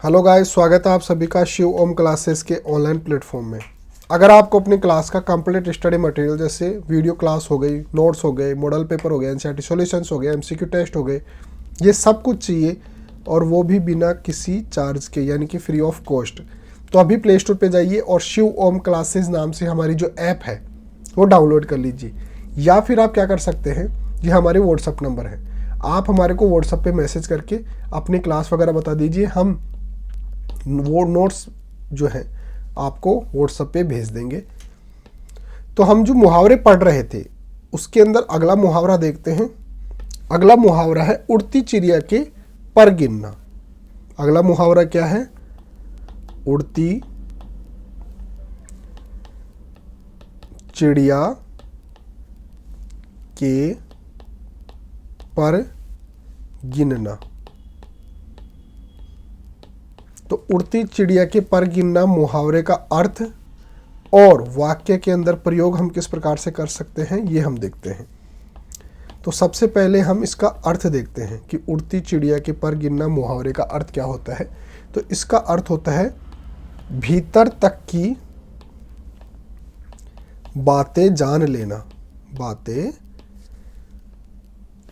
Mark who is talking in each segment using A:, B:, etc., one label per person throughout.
A: Hello guys, स्वागत है आप सभी का शिव ओम क्लासेस के ऑनलाइन प्लेटफॉर्म में। अगर आपको अपनी क्लास का कंप्लीट स्टडी मटेरियल जैसे वीडियो क्लास हो गई, नोट्स हो गए, मॉडल पेपर हो गया, एनसीईआरटी सॉल्यूशंस हो गए, एमसीक्यू टेस्ट हो गए, ये सब कुछ चाहिए और वो भी बिना किसी चार्ज के, यानी कि फ्री ऑफ कॉस्ट, तो अभी प्ले स्टोर पर जाइए और शिव ओम क्लासेस नाम से हमारी जो ऐप है वो डाउनलोड कर लीजिए। या फिर आप क्या कर सकते हैं, ये हमारे व्हाट्सअप नंबर है, आप हमारे को व्हाट्सअप पे मैसेज करके अपनी क्लास वगैरह बता दीजिए, हम वो नोट्स जो है आपको व्हाट्सएप पे भेज देंगे। तो हम जो मुहावरे पढ़ रहे थे उसके अंदर अगला मुहावरा देखते हैं। अगला मुहावरा है उड़ती चिड़िया के पर गिनना। अगला मुहावरा क्या है? उड़ती चिड़िया के पर गिनना। तो उड़ती चिड़िया के पर गिनना मुहावरे का अर्थ और वाक्य के अंदर प्रयोग हम किस प्रकार से कर सकते हैं ये हम देखते हैं। तो सबसे पहले हम इसका अर्थ देखते हैं कि उड़ती चिड़िया के पर गिनना मुहावरे का अर्थ क्या होता है। तो इसका अर्थ होता है भीतर तक की बातें जान लेना। बातें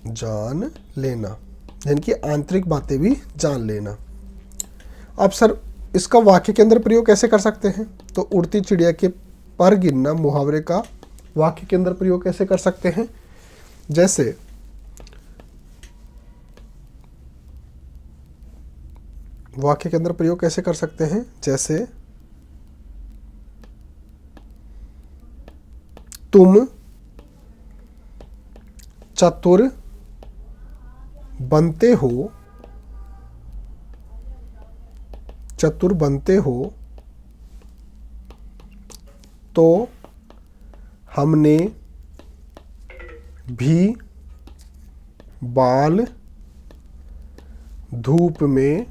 A: जान लेना यानी कि आंतरिक बातें भी जान लेना। अब सर इसका वाक्य के अंदर प्रयोग कैसे कर सकते हैं? तो उड़ती चिड़िया के पर गिनना मुहावरे का वाक्य के अंदर प्रयोग कैसे कर सकते हैं? जैसे वाक्य के अंदर प्रयोग कैसे कर सकते हैं? जैसे तुम चतुर बनते हो, चतुर बनते हो तो हमने भी बाल धूप में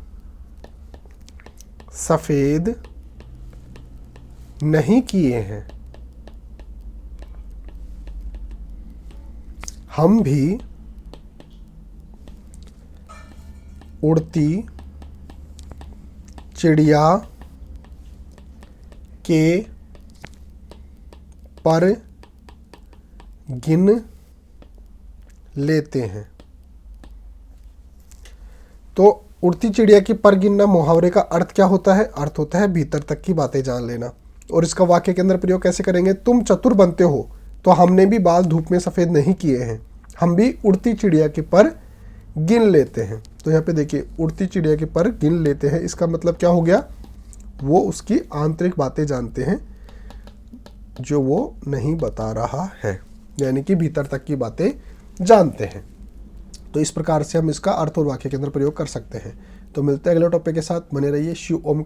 A: सफ़ेद नहीं किए हैं। हम भी उड़ती चिड़िया के पर गिन लेते हैं। तो उड़ती चिड़िया की पर गिनना मुहावरे का अर्थ क्या होता है? अर्थ होता है भीतर तक की बातें जान लेना। और इसका वाक्य के अंदर प्रयोग कैसे करेंगे? तुम चतुर बनते हो तो हमने भी बाल धूप में सफ़ेद नहीं किए हैं। हम भी उड़ती चिड़िया के पर गिन लेते हैं। तो यहाँ पे देखिए, उड़ती चिड़िया के पर गिन लेते हैं, इसका मतलब क्या हो गया? वो उसकी आंतरिक बातें जानते हैं जो वो नहीं बता रहा है, यानी कि भीतर तक की बातें जानते हैं। तो इस प्रकार से हम इसका अर्थ और वाक्य के अंदर प्रयोग कर सकते हैं। तो मिलते हैं अगले टॉपिक के साथ। बने रहिए शिव ओम।